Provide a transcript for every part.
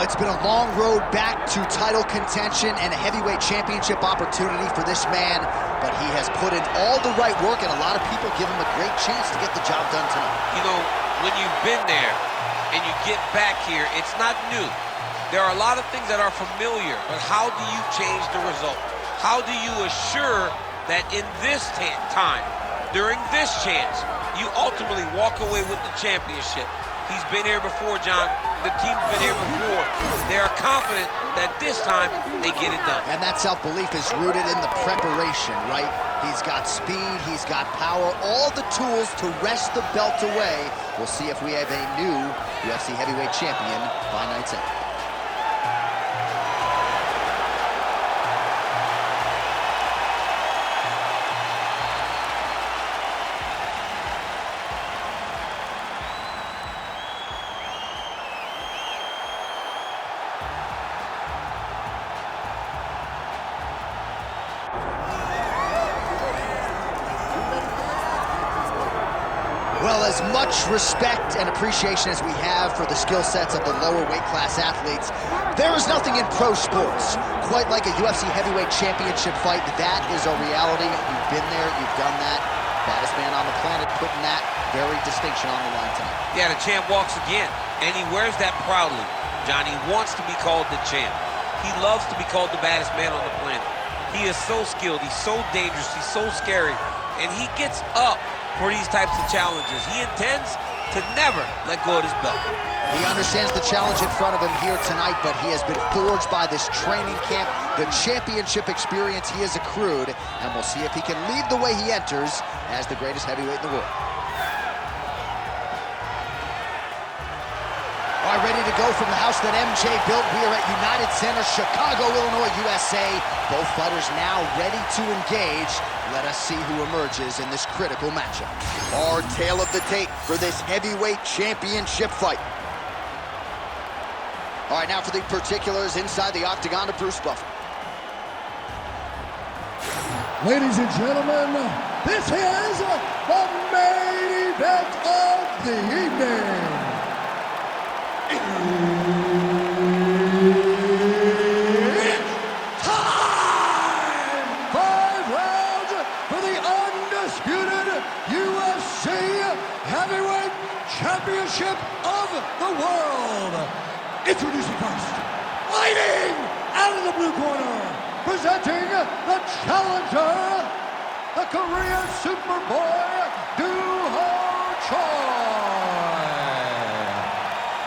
It's been a long road back to title contention and a heavyweight championship opportunity for this man, but he has put in all the right work, and a lot of people give him a great chance to get the job done tonight. You know, when you've been there and you get back here, it's not new. There are a lot of things that are familiar, but how do you change the result? How do you assure that in this time, during this chance, you ultimately walk away with the championship? He's been here before, John. The team's been here before. They are confident that this time they get it done. And that self-belief is rooted in the preparation, right? He's got speed, he's got power, all the tools to wrest the belt away. We'll see if we have a new UFC heavyweight champion by night's end. Well, as much respect and appreciation as we have for the skill sets of the lower weight class athletes, there is nothing in pro sports quite like a UFC heavyweight championship fight. That is a reality. You've been there, you've done that. Baddest man on the planet putting that very distinction on the line tonight. Yeah, the champ walks again, and he wears that proudly. Johnny wants to be called the champ. He loves to be called the baddest man on the planet. He is so skilled, he's so dangerous, he's so scary, and he gets up for these types of challenges. He intends to never let go of his belt. He understands the challenge in front of him here tonight, but he has been forged by this training camp, the championship experience he has accrued, and we'll see if he can lead the way he enters as the greatest heavyweight in the world. All right, ready to go from the house that MJ built. We are at United Center, Chicago, Illinois, USA. Both fighters now ready to engage. Let us see who emerges in this critical matchup. Our tale of the tape for this heavyweight championship fight. All right, now for the particulars inside the octagon of Bruce Buffer. Ladies and gentlemen, this is the main event of the evening. It's time! 5 rounds for the undisputed UFC Heavyweight Championship of the world. Introducing first, fighting out of the blue corner, presenting the challenger, the Korean Superboy, Duho Choi.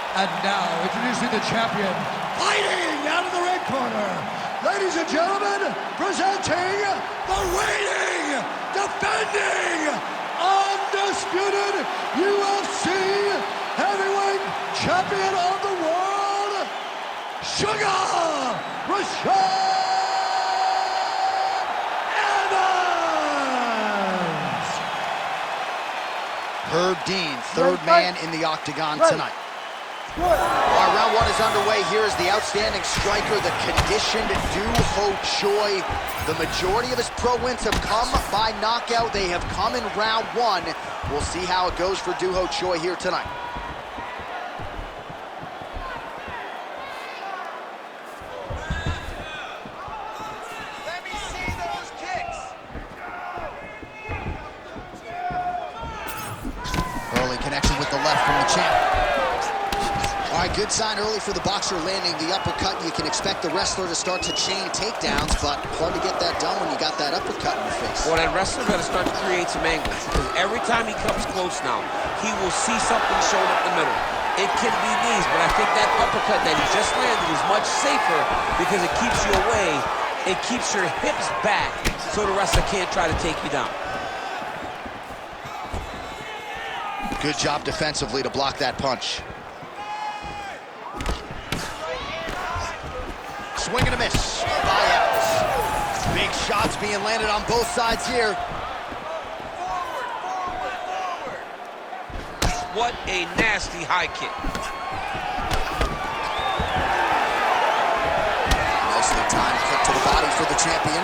And now, introducing the champion, fighting out of the red corner, ladies and gentlemen, presenting the reigning, defending, undisputed UFC Heavyweight Champion of the world, Sugar Rashad Evans! Herb Dean, third man in the octagon tonight. All right, round one is underway. Here is the outstanding striker, the conditioned Duho Choi. The majority of his pro wins have come by knockout. They have come in round one. We'll see how it goes for Duho Choi here tonight. Let me see those kicks. Early connection with the left from the champ. All right, good sign early for the boxer landing the uppercut. You can expect the wrestler to start to chain takedowns, but hard to get that done when you got that uppercut in your face. Well, that wrestler got to start to create some angles, because every time he comes close now, he will see something showing up the middle. It can be knees, but I think that uppercut that he just landed is much safer because it keeps you away. It keeps your hips back so the wrestler can't try to take you down. Good job defensively to block that punch. Swing and a miss by Evans. Big shots being landed on both sides here. What a nasty high kick. Nicely timed kick to the body for the champion.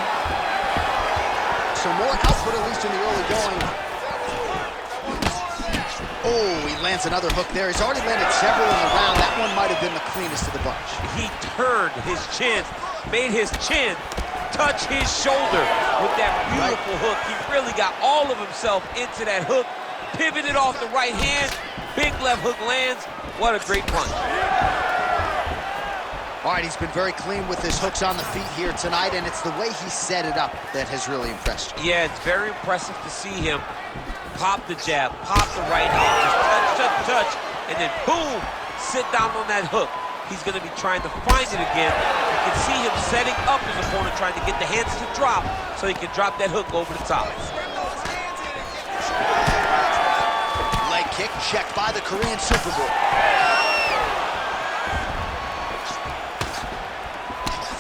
So more output, at least in the early going. Oh, he lands another hook there. He's already landed several in the round. That one might have been the cleanest of the bunch. He turned his chin, made his chin touch his shoulder with that beautiful hook. He really got all of himself into that hook, pivoted off the right hand, big left hook lands. What a great punch. All right, he's been very clean with his hooks on the feet here tonight, and it's the way he set it up that has really impressed you. Yeah, it's very impressive to see him pop the jab, pop the right hand, just touch, touch, touch, and then boom, sit down on that hook. He's going to be trying to find it again. You can see him setting up his opponent, trying to get the hands to drop so he can drop that hook over the top. Leg kick checked by the Korean Superboy.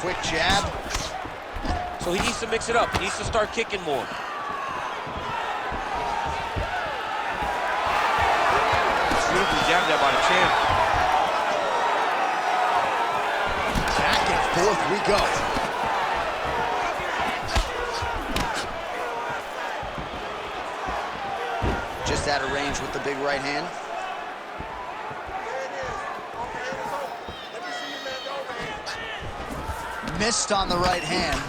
Quick jab. So he needs to mix it up. He needs to start kicking more. Beautiful jab there by the champ. Back and forth we go. Just out of range with the big right hand. Missed on the right hand.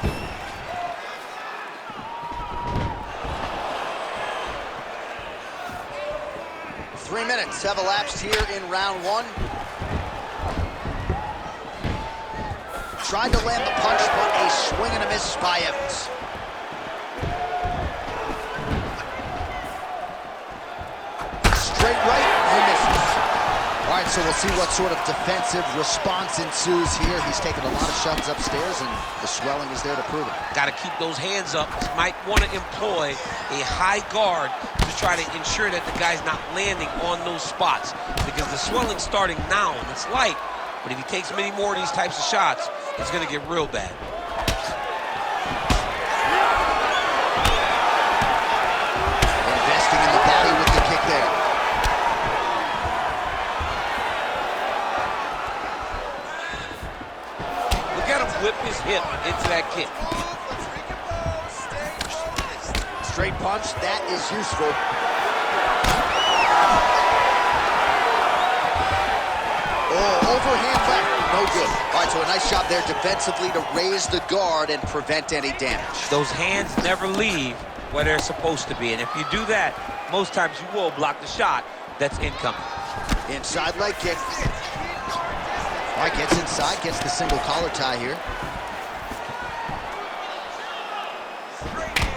Three minutes have elapsed here in round one. Tried to land the punch, but a swing and a miss by Evans. Straight right, he misses. All right, so we'll see what sort of defensive response ensues here. He's taken a lot of shots upstairs, and the swelling is there to prove it. Got to keep those hands up. Might want to employ a high guard to try to ensure that the guy's not landing on those spots, because the swelling's starting now, and it's light. But if he takes many more of these types of shots, it's going to get real bad. Investing in the body with the kick there. Look at him whip his hip into that kick. Straight punch, that is useful. Oh, overhand left, no good. All right, so a nice job there defensively to raise the guard and prevent any damage. Those hands never leave where they're supposed to be, and if you do that, most times you will block the shot that's incoming. Inside leg kick. All right, gets inside, gets the single collar tie here.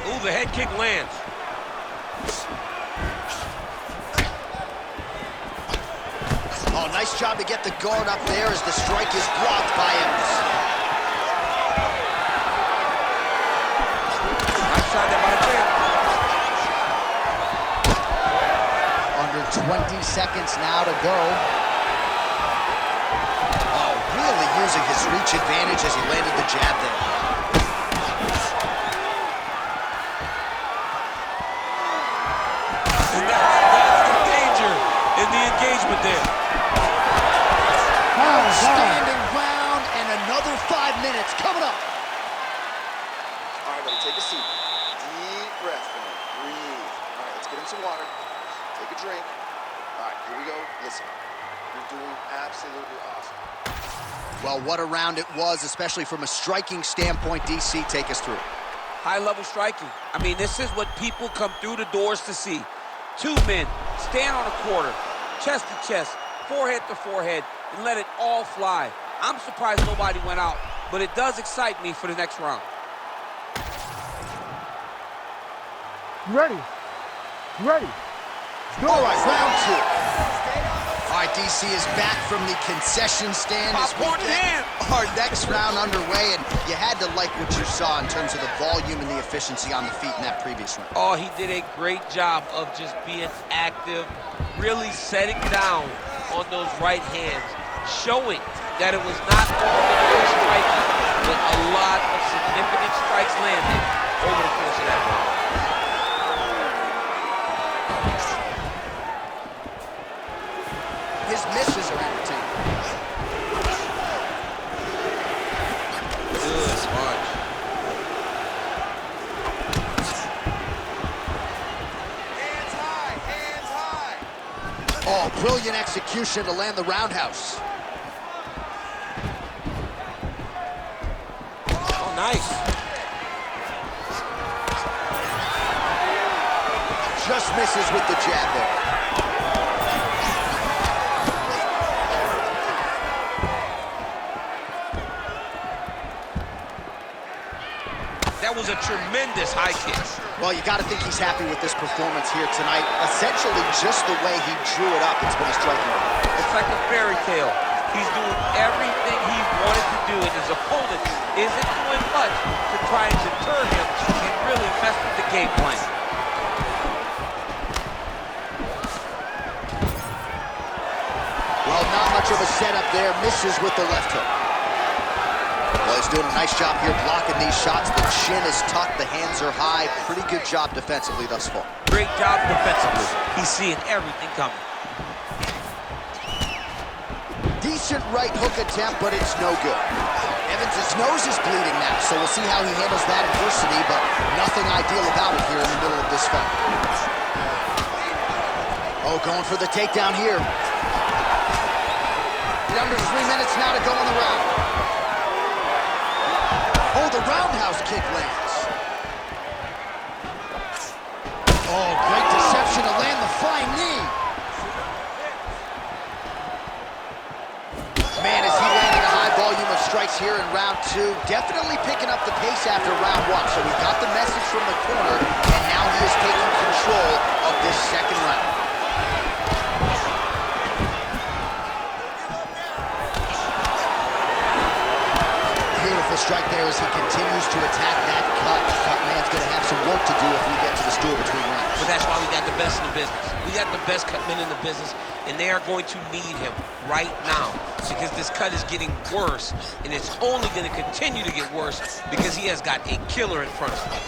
Ooh, the head kick lands. Oh, nice job to get the guard up there as the strike is blocked by Evans. Nice shot there by the champ. Under 20 seconds now to go. Oh, really using his reach advantage as he landed the jab there. And that's the danger in the engagement there. Standing round and another 5 minutes coming up. All right, buddy, take a seat. Deep breath, man. Breathe. All right, let's get him some water. Take a drink. All right, here we go. Listen, you're doing absolutely awesome. Well, what a round it was, especially from a striking standpoint. DC, take us through. High-level striking. I mean, this is what people come through the doors to see. Two men stand on a quarter, chest to chest, forehead to forehead, and let it all fly. I'm surprised nobody went out, but it does excite me for the next round. Ready? Ready? All right, round two. All right, DC is back from the concession stand as we Popcorn in get hand. our next round underway, and you had to like what you saw in terms of the volume and the efficiency on the feet in that previous round. Oh, he did a great job of just being active, really setting down on those right hands, showing that it was not only striking, but a lot of significant strikes landed over the course of that round. His misses are entertaining. Good punch. Hands high, hands high. Oh, brilliant execution to land the roundhouse. Oh, nice. Just misses with the jab there. That was a tremendous high kick. Well, you got to think he's happy with this performance here tonight. Essentially, just the way he drew it up, it's been a striking. It's like a fairy tale. He's doing everything he wanted to do, and his opponent isn't doing much to try and deter him and really mess with the game plan. Well, not much of a setup there. Misses with the left hook. Well, he's doing a nice job here blocking these shots. The chin is tucked, the hands are high. Pretty good job defensively thus far. Great job defensively. He's seeing everything coming. Decent right hook attempt, but it's no good. Evans' nose is bleeding now, so we'll see how he handles that adversity, but nothing ideal about it here in the middle of this fight. Oh, going for the takedown here. Under 3 minutes now to go in the round. Oh, the roundhouse kick lands. Oh, great deception to land the flying knee. Man, is he landing a high volume of strikes here in round 2. Definitely picking up the pace after round 1. So we've got the message from the corner, and now he is taking control of this second round. Strike there as he continues to attack that cut. Cut man's going to have some work to do if we get to the stool between rounds. But that's why we got the best in the business. We got the best cut men in the business, and they are going to need him right now because this cut is getting worse, and it's only going to continue to get worse because he has got a killer in front of him.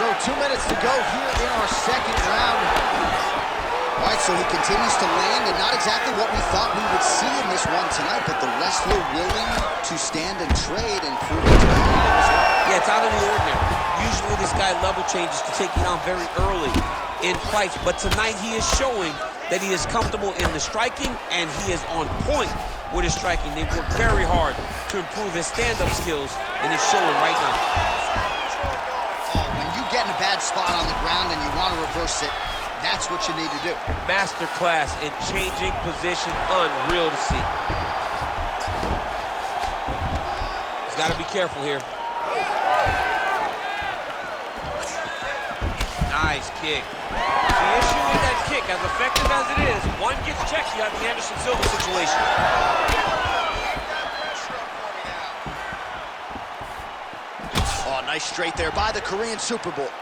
So 2 minutes to go here in our second round. All right, so he continues to land, and not exactly what we thought we would see in this one tonight, but the wrestler willing to stand and trade and prove it to be able as well. Yeah, it's out of the ordinary. Usually this guy level changes to take you down very early in fights, but tonight he is showing that he is comfortable in the striking, and he is on point with his striking. They've worked very hard to improve his stand-up skills, and it's showing right now. When you get in a bad spot on the ground and you want to reverse it, that's what you need to do. Masterclass in changing position, unreal to see. He's got to be careful here. Nice kick. The issue with that kick, as effective as it is, one gets checked, you have the Anderson Silva situation. Oh, nice straight there by the Korean Super Bowl.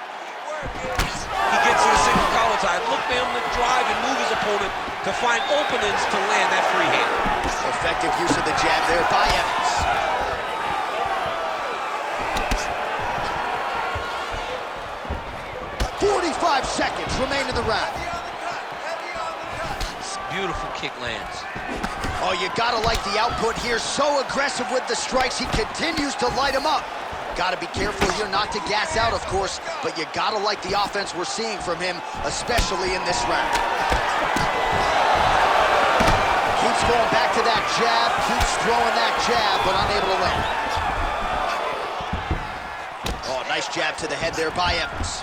He gets to the single collar tie. Look for him to drive and move his opponent to find openings to land that free hand. Effective use of the jab there by Evans. "45 seconds remain in the round." Beautiful kick lands. Oh, you gotta like the output here. So aggressive with the strikes. He continues to light him up. Got to be careful here not to gas out, of course, but you got to like the offense we're seeing from him, especially in this round. Keeps going back to that jab, keeps throwing that jab, but unable to land. Oh, nice jab to the head there by Evans.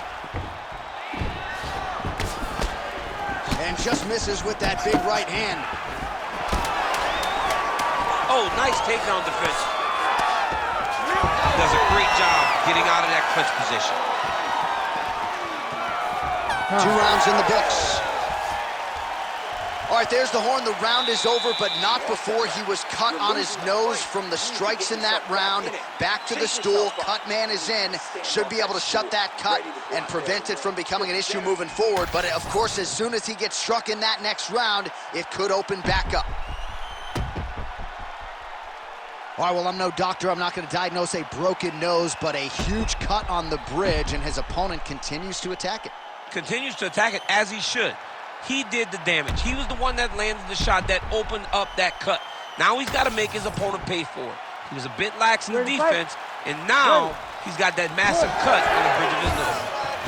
And just misses with that big right hand. Oh, nice takedown defense. Does a great job getting out of that clinch position. 2 rounds in the books. All right, there's the horn. The round is over, but not before he was cut on his nose from the strikes in that round. Back to the stool. Cut man is in. Should be able to shut that cut and prevent it from becoming an issue moving forward. But, of course, as soon as he gets struck in that next round, it could open back up. All right, well, I'm no doctor. I'm not going to diagnose a broken nose, but a huge cut on the bridge, and his opponent continues to attack it. Continues to attack it as he should. He did the damage. He was the one that landed the shot that opened up that cut. Now he's got to make his opponent pay for it. He was a bit lax in the defense, and now he's got that massive cut on the bridge of his nose.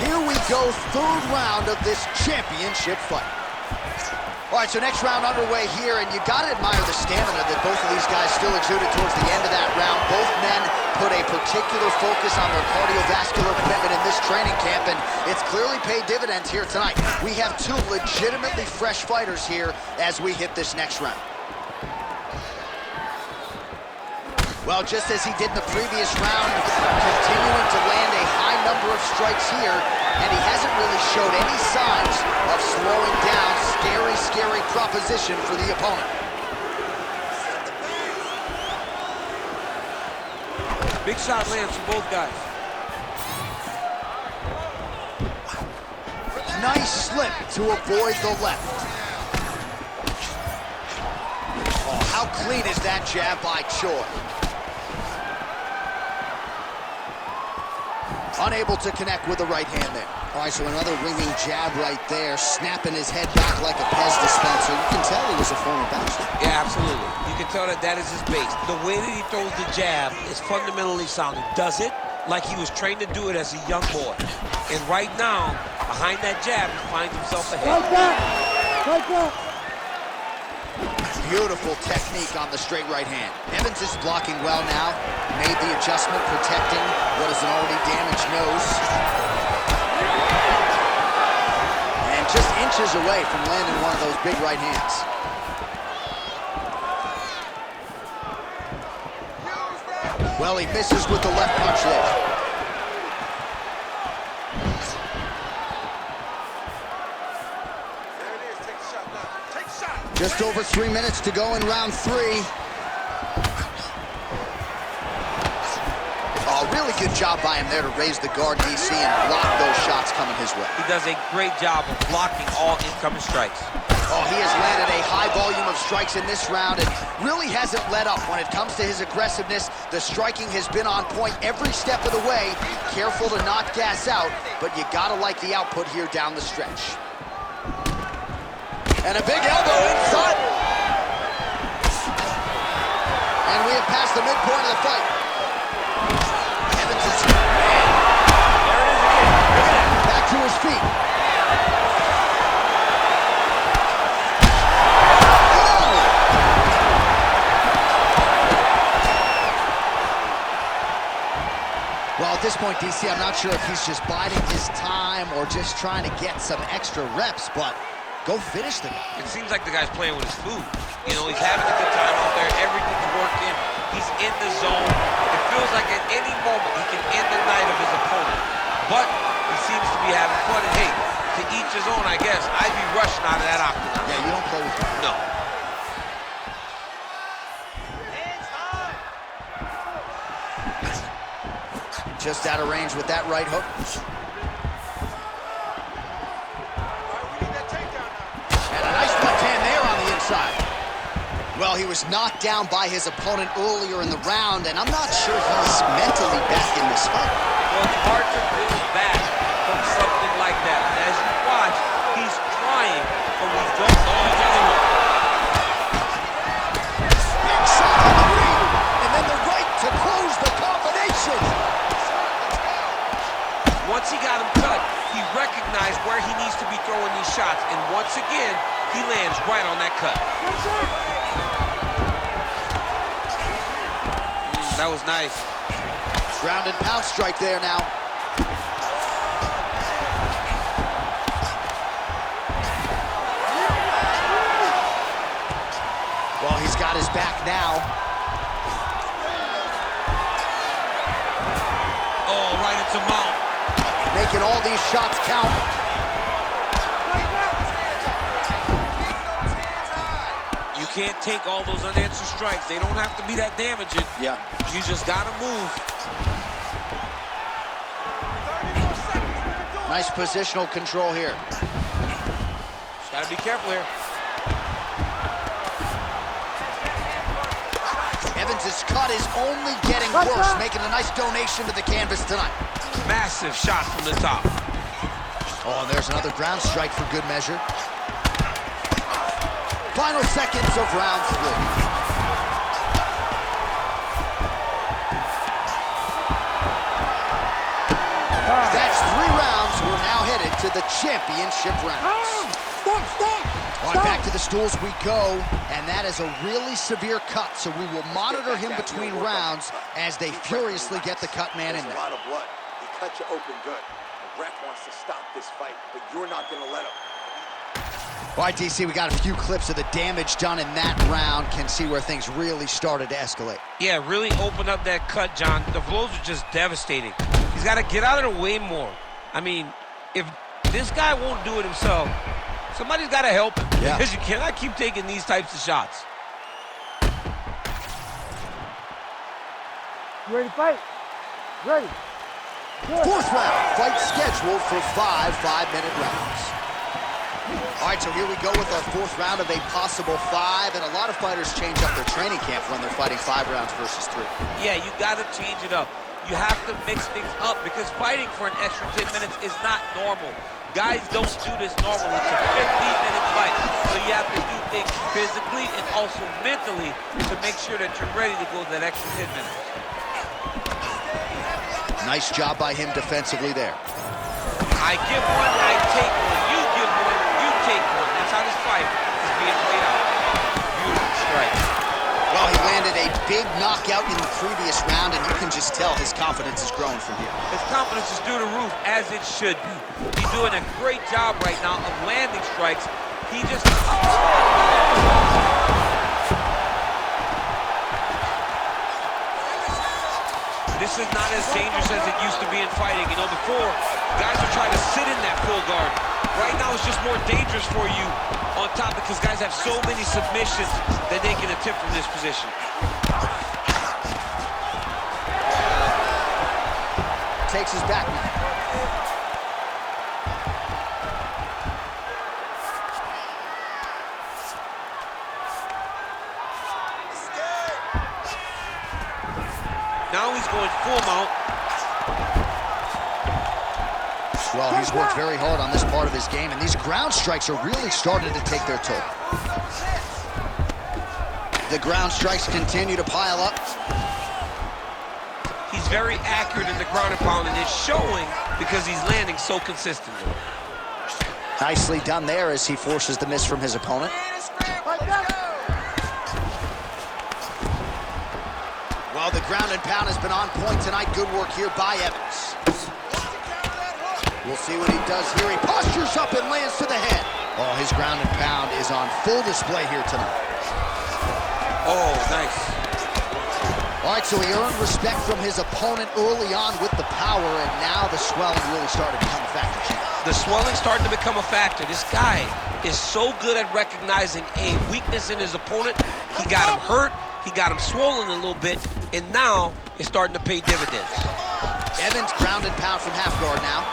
Here we go, third round of this championship fight. All right, so next round underway here, and you gotta admire the stamina that both of these guys still exuded towards the end of that round. Both men put a particular focus on their cardiovascular commitment in this training camp, and it's clearly paid dividends here tonight. We have two legitimately fresh fighters here as we hit this next round. Well, just as he did in the previous round, continuing to land a high number of strikes here, and he hasn't really showed any signs of slowing down. Scary, scary proposition for the opponent. Big shot lands from both guys. Nice slip to avoid the left. Oh, how clean is that jab by Choi? Unable to connect with the right hand there. All right, so another ringing jab right there, snapping his head back like a Pez dispenser. You can tell he was a former boxer. Yeah, absolutely. You can tell that that is his base. The way that he throws the jab is fundamentally sound. He does it like he was trained to do it as a young boy. And right now, behind that jab, he finds himself ahead. Like that! Like that! Beautiful technique on the straight right hand. Evans is blocking well now. Made the adjustment, protecting what is an already damaged nose. And just inches away from landing one of those big right hands. Well, he misses with the left punch there. Just over 3 minutes to go in round 3. Oh, really good job by him there to raise the guard, DC, and block those shots coming his way. He does a great job of blocking all incoming strikes. Oh, he has landed a high volume of strikes in this round and really hasn't let up when it comes to his aggressiveness. The striking has been on point every step of the way. Careful to not gas out, but you gotta like the output here down the stretch. And a big elbow inside. And we have passed the midpoint of the fight. Evans is... There it is again. Back to his feet. Well, at this point, DC, I'm not sure if he's just biding his time or just trying to get some extra reps, but go finish the guy. It seems like the guy's playing with his food. You know, he's having a good time out there. Everything's working. He's in the zone. It feels like at any moment he can end the night of his opponent. But he seems to be having fun. And hey, to each his own, I guess. I'd be rushing out of that octagon. Yeah, you don't play with him. No. Just out of range with that right hook. And a nice left hand there on the inside. Well, he was knocked down by his opponent earlier in the round, and I'm not sure he's mentally back in this fight. Well, it's hard to build back from something like that. As you watch, he's trying, but we don't know the other one. Big shot on the ring, and then the right to close the combination. Once he got him cut, he recognized where he needs to be throwing these shots, and once again, he lands right on that cut. That was nice. Ground and pound strike there now. Well, he's got his back now. Oh, right into mount. Making all these shots count. You can't take all those unanswered strikes. They don't have to be that damaging. Yeah. You just gotta move. Nice positional control here. Just gotta be careful here. Evans' cut is only getting worse, making a nice donation to the canvas tonight. Massive shot from the top. Oh, and there's another ground strike for good measure. Final seconds of round 3. That's 3 rounds as we're now headed to the championship rounds. Stop! All right, back to the stools we go, and that is a really severe cut, so we will monitor him between rounds as they furiously get the cut man in there. There's a lot of blood. He cut you open good. The ref wants to stop this fight, but you're not going to let him. All right, DC, we got a few clips of the damage done in that round. Can see where things really started to escalate. Yeah, really opened up that cut, John. The blows are just devastating. He's got to get out of the way more. I mean, if this guy won't do it himself, somebody's got to help him. Yeah. Because you cannot keep taking these types of shots. You ready to fight? Ready. Good. Fourth round, fight scheduled for 5 5-minute rounds. All right, so here we go with our fourth round of a possible 5, and a lot of fighters change up their training camp when they're fighting 5 rounds versus 3. Yeah, you got to change it up. You have to mix things up because fighting for an extra 10 minutes is not normal. Guys don't do this normally. It's a 15-minute fight, so you have to do things physically and also mentally to make sure that you're ready to go that extra 10 minutes. Nice job by him defensively there. I give one, I take one. You give one, you take one. That's how this fight is being played out. Beautiful strike. Well, he landed a big knockout in the previous round, and you can just tell his confidence is growing from here. His confidence is through the roof, as it should be. He's doing a great job right now of landing strikes. He just... This is not as dangerous as it used to be in fighting. You know, before, guys are trying to sit in that full guard. Right now, it's just more dangerous for you on top because guys have so many submissions that they can attempt from this position. Takes his back. Now he's going full mount. Well, he's worked very hard on this part of his game, and these ground strikes are really starting to take their toll. The ground strikes continue to pile up. He's very accurate in the ground and pound, and it's showing because he's landing so consistently. Nicely done there as he forces the miss from his opponent. Well, the ground and pound has been on point tonight. Good work here by Evans. We'll see what he does here. He postures up and lands to the head. Oh, his ground and pound is on full display here tonight. Oh, nice. All right, so he earned respect from his opponent early on with the power, and now the swelling really started to become a factor. The swelling's starting to become a factor. This guy is so good at recognizing a weakness in his opponent. He got him hurt, he got him swollen a little bit, and now it's starting to pay dividends. Evans ground and pound from half guard now.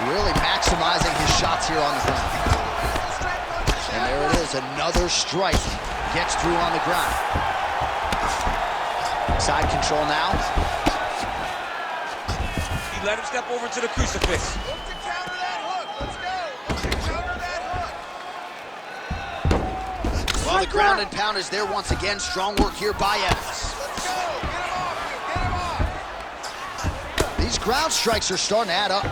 Really maximizing his shots here on the ground. And there it is, another strike. Gets through on the ground. Side control now. He let him step over to the crucifix. Look to counter that hook. Let's go. Look to counter that hook. Well, the ground and pound is there once again. Strong work here by Evans. Let's go. Get him off you. Get him off. These ground strikes are starting to add up.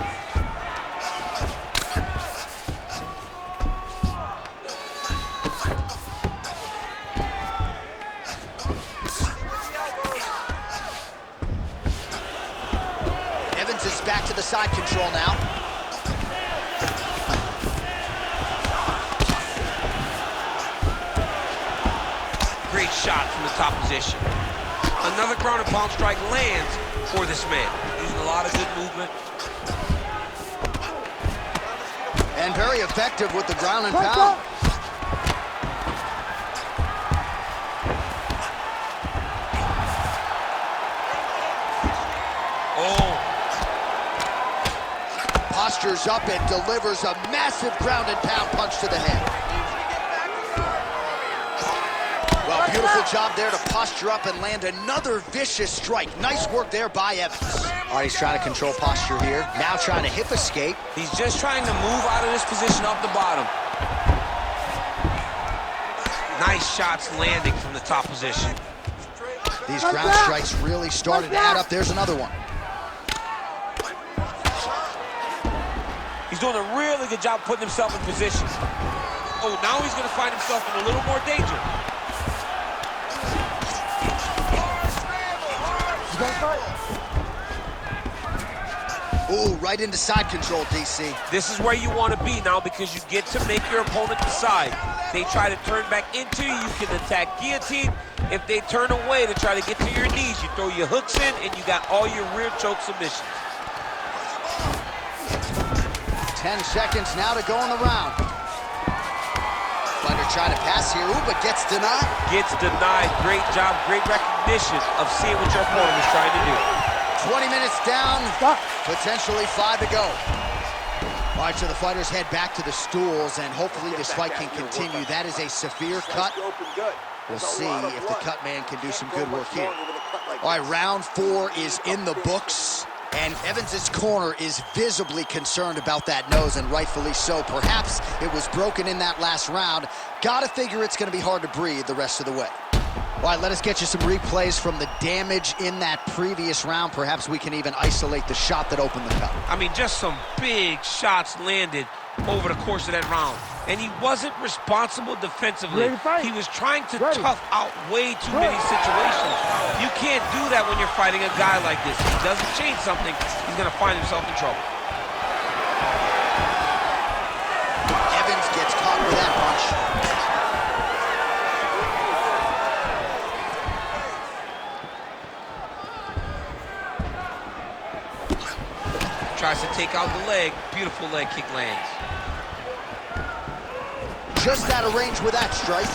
Evans is back to the side control now. Great shot from the top position. Another ground and pound strike lands for this man. Using a lot of good movement. And very effective with the ground and pound. Oh, Postures up and delivers a massive ground and pound punch to the head. Well, beautiful job there to posture up and land another vicious strike. Nice work there by Evans. All right, he's trying to control posture here. Now trying to hip escape. he's just trying to move out of this position up the bottom. Nice shots landing from the top position. These ground strikes really started to add up. There's another one. He's doing a really good job putting himself in position. Oh, now he's going to find himself in a little more danger. Ooh, right into side control, DC. This is where you want to be now because you get to make your opponent decide. They try to turn back into you, you can attack guillotine. If they turn away to try to get to your knees, you throw your hooks in and you got all your rear choke submissions. 10 seconds now to go in the round. Fighter trying to pass here, ooh, but gets denied. Gets denied. Great job, great recognition of seeing what your opponent is trying to do. 20 minutes down, potentially 5 to go. All right, so the fighters head back to the stools, and hopefully this fight can continue. That is a severe cut. We'll see if the cut man can do some good work here. All right, round 4 is in the books, and Evans' corner is visibly concerned about that nose, and rightfully so. Perhaps it was broken in that last round. Gotta figure it's gonna be hard to breathe the rest of the way. All right, let us get you some replays from the damage in that previous round. Perhaps we can even isolate the shot that opened the cut. I mean, just some big shots landed over the course of that round. And he wasn't responsible defensively. He was trying to tough out way too many situations. You can't do that when you're fighting a guy like this. If he doesn't change something, he's going to find himself in trouble. Evans gets caught with that punch. Tries to take out the leg. Beautiful leg kick lands. Just out of range with that strike.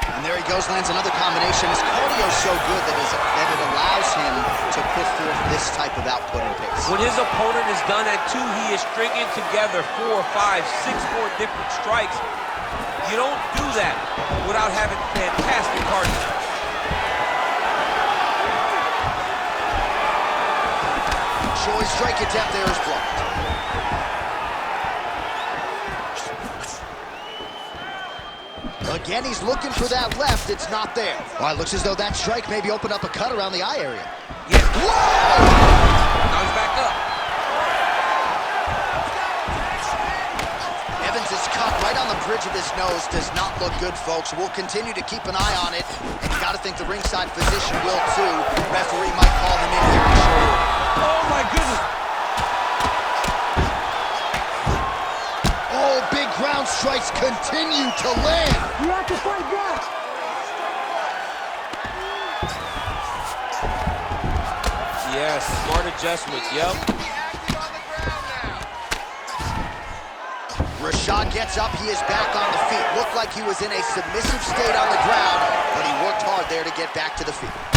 And there he goes, lands another combination. His cardio is so good that it allows him to put forth this type of output and pace. When his opponent is done at 2, he is stringing together 4, 5, 6 more different strikes. You don't do that without having fantastic cardio. Choi's strike attempt there is blocked. Again, he's looking for that left. It's not there. All right, looks as though that strike maybe opened up a cut around the eye area. Yeah. Whoa! Now he's back up. Evans is cut right on the bridge of his nose. Does not look good, folks. We'll continue to keep an eye on it. And you got to think the ringside physician will, too. Referee might call him in here. Oh, my goodness. Oh, big ground strikes continue to land. You have to fight back. Yes, smart adjustment, yep. Rashad gets up, he is back on the feet. Looked like he was in a submissive state on the ground, but he worked hard there to get back to the feet.